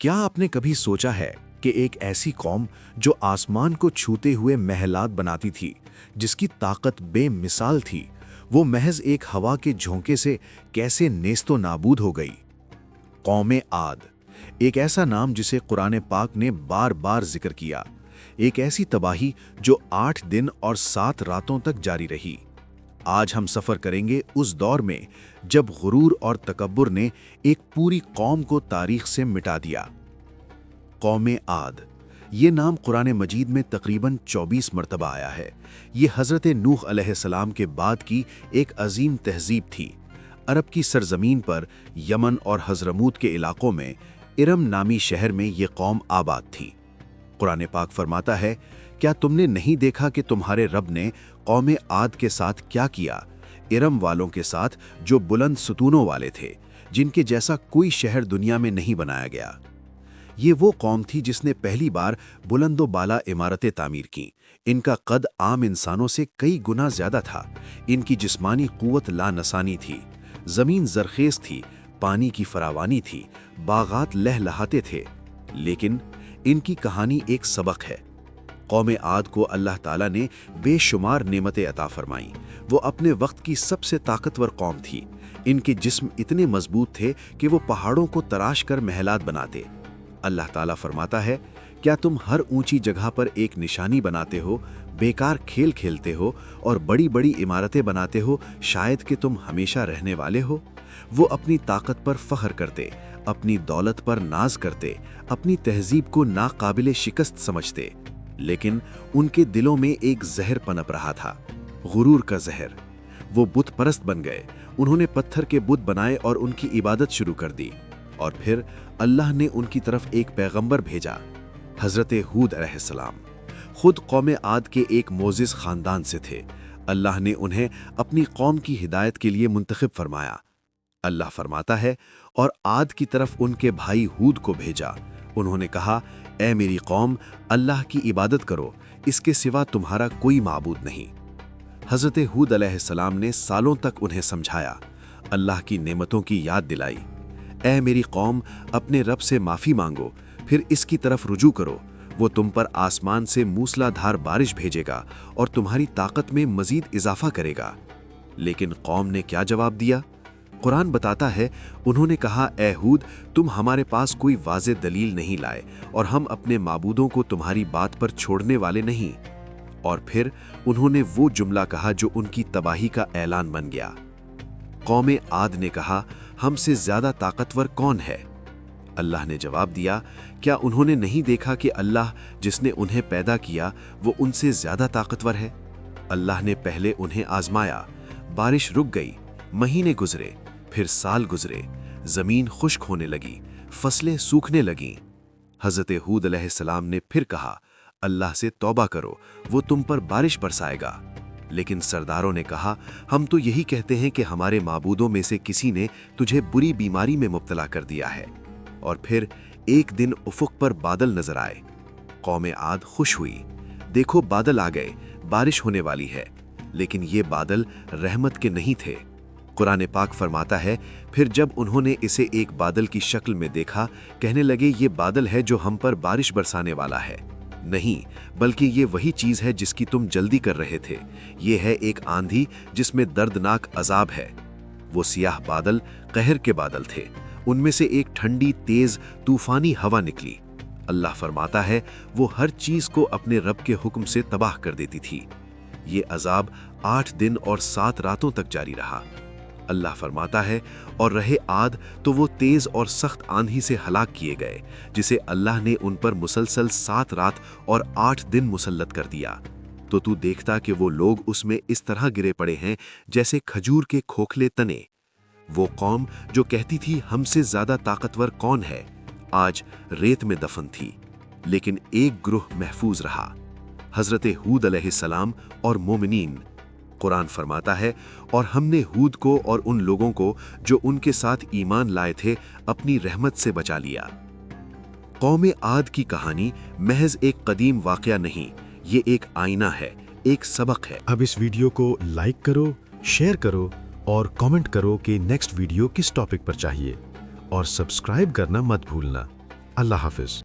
क्या आपने कभी सोचा है कि एक ऐसी कौम जो आसमान को छूते हुए महलात बनाती थी, जिसकी ताकत बेमिसाल थी, वो महज एक हवा के झोंके से कैसे नेस्तो नाबूद हो गई? कौमे आद, एक ऐसा नाम जिसे कुरान पाक ने बार बार जिक्र किया, एक ऐसी तबाही जो 8 दिन और 7 रातों तक जारी रही। आज हम सफर करेंगे उस दौर में जब गुरूर और तकब्बुर ने एक पूरी कौम को तारीख से मिटा दिया। कौमे आद, ये नाम कुरान मजीद में तकरीबन 24 मरतबा आया है। ये हज़रत नूह अलैहिस्सलाम के बाद की एक अजीम तहजीब थी। अरब की सरजमीन पर यमन और हजरमूत के इलाकों में इरम नामी शहर में ये कौम आबाद थी। कुरान पाक फरमाता है, क्या तुमने नहीं देखा कि तुम्हारे रब ने कौमे आद के साथ क्या किया, इरम वालों के साथ जो बुलंद सुतूनों वाले थे, जिनके जैसा कोई शहर दुनिया में नहीं बनाया गया। ये वो कौम थी जिसने पहली बार बुलंदो बाला इमारतें तामीर की। इनका कद आम इंसानों से कई गुना ज्यादा था। इनकी जिस्मानी कुव्वत लानसानी थी, जमीन जरखेज थी, पानी की फरावानी थी, बागात लहलहाते थे। लेकिन इनकी कहानी एक सबक है। कौमे आद को अल्लाह ताला ने बेशुमार नेमतें अता फरमाई। वो अपने वक्त की सबसे ताकतवर कौम थी। इनके जिस्म इतने मजबूत थे कि वो पहाड़ों को तराश कर महलात बनाते। अल्लाह ताला फरमाता है, क्या तुम हर ऊंची जगह पर एक निशानी बनाते हो, बेकार खेल खेलते हो और बड़ी बड़ी इमारतें बनाते हो, शायद कि तुम हमेशा रहने वाले हो? वो अपनी ताकत पर फख्र करते, अपनी दौलत पर नाज करते, अपनी तहजीब को नाकाबिले शिकस्त समझते। लेकिन उनके दिलों में एक जहर पनप रहा था, गुरूर का जहर। वो बुत परस्त बन गए। उन्होंने पत्थर के बुत बनाए और उनकी इबादत शुरू कर दी। और फिर अल्लाह ने उनकी तरफ एक पैगंबर भेजा, हजरत हूद अलैहिस्सलाम। खुद कौमे आद के एक मोजिज खानदान से थे। अल्लाह ने उन्हें अपनी कौम की हिदायत के लिए मुंतखब फरमाया। अल्लाह फरमाता है, और आद की तरफ उनके भाई हूद को भेजा। उन्होंने कहा, ए मेरी कौम, अल्लाह की इबादत करो, इसके सिवा तुम्हारा कोई माबूद नहीं। हजरत हूद अलैहिस्सलाम ने सालों तक उन्हें समझाया, अल्लाह की नेमतों की याद दिलाई। ए मेरी कौम, अपने रब से माफ़ी मांगो, फिर इसकी तरफ रुजू करो। वो तुम पर आसमान से मूसलाधार बारिश भेजेगा और तुम्हारी ताकत में मजीद इजाफा करेगा। लेकिन कौम ने क्या जवाब दिया? कुरान बताता है, उन्होंने कहा, ए हूद, तुम हमारे पास कोई वाज़ेह दलील नहीं लाए और हम अपने माबूदों को तुम्हारी बात पर छोड़ने वाले नहीं। और फिर उन्होंने वो जुमला कहा जो उनकी तबाही का ऐलान बन गया। कौमे आद ने कहा, हमसे ज्यादा ताकतवर कौन है? अल्लाह ने जवाब दिया, क्या उन्होंने नहीं देखा कि अल्लाह जिसने उन्हें पैदा किया वो उनसे ज्यादा ताकतवर है? अल्लाह ने पहले उन्हें आजमाया, बारिश रुक गई, महीने गुजरे, फिर साल गुजरे, जमीन खुश्क होने लगी, फसलें सूखने लगीं। हजरत हूद अलैहिस्सलाम ने फिर कहा, अल्लाह से तौबा करो, वो तुम पर बारिश बरसाएगा। लेकिन सरदारों ने कहा, हम तो यही कहते हैं कि हमारे माबूदों में से किसी ने तुझे बुरी बीमारी में मुब्तला कर दिया है। और फिर एक दिन उफुक पर बादल नजर आए। कौमे आद खुश हुई, देखो बादल आ गए, बारिश होने वाली है। लेकिन ये बादल रहमत के नहीं थे। कुरान पाक फरमाता है, फिर जब उन्होंने इसे एक बादल की शक्ल में देखा, कहने लगे, ये बादल है जो हम पर बारिश बरसाने वाला है। नहीं, बल्कि ये वही चीज है जिसकी तुम जल्दी कर रहे थे। ये है एक आंधी जिसमें दर्दनाक अजाब है। वो सियाह बादल कहर के बादल थे। उनमें से एक ठंडी तेज तूफानी हवा निकली। अल्लाह फरमाता है, वो हर चीज को अपने रब के हुक्म से तबाह कर देती थी। ये अजाब 8 दिन और 7 रातों तक जारी रहा। अल्लाह फरमाता है, और रहे आद तो वो तेज और सख्त आंधी से हलाक किए गए, जिसे अल्लाह ने उन पर मुसलसल 7 रात और 8 दिन मुसल्लत कर दिया। तो तू देखता कि वो लोग उसमें इस तरह गिरे पड़े हैं जैसे खजूर के खोखले तने। वो कौम जो कहती थी हमसे ज्यादा ताकतवर कौन है, आज रेत में दफन थी। लेकिन एक ग्रुह महफूज रहा, हजरत हूद अलैहिस्सलाम और मोमिनीन। कुरान फरमाता है, और हमने हूद को और उन लोगों को जो उनके साथ ईमान लाए थे अपनी रहमत से बचा लिया। कौमे आद की कहानी महज एक कदीम वाकया नहीं, ये एक आईना है, एक सबक है। अब इस वीडियो को लाइक करो, शेयर करो और कमेंट करो कि नेक्स्ट वीडियो किस टॉपिक पर चाहिए, और सब्सक्राइब करना मत भूलना। اللہ حافظ.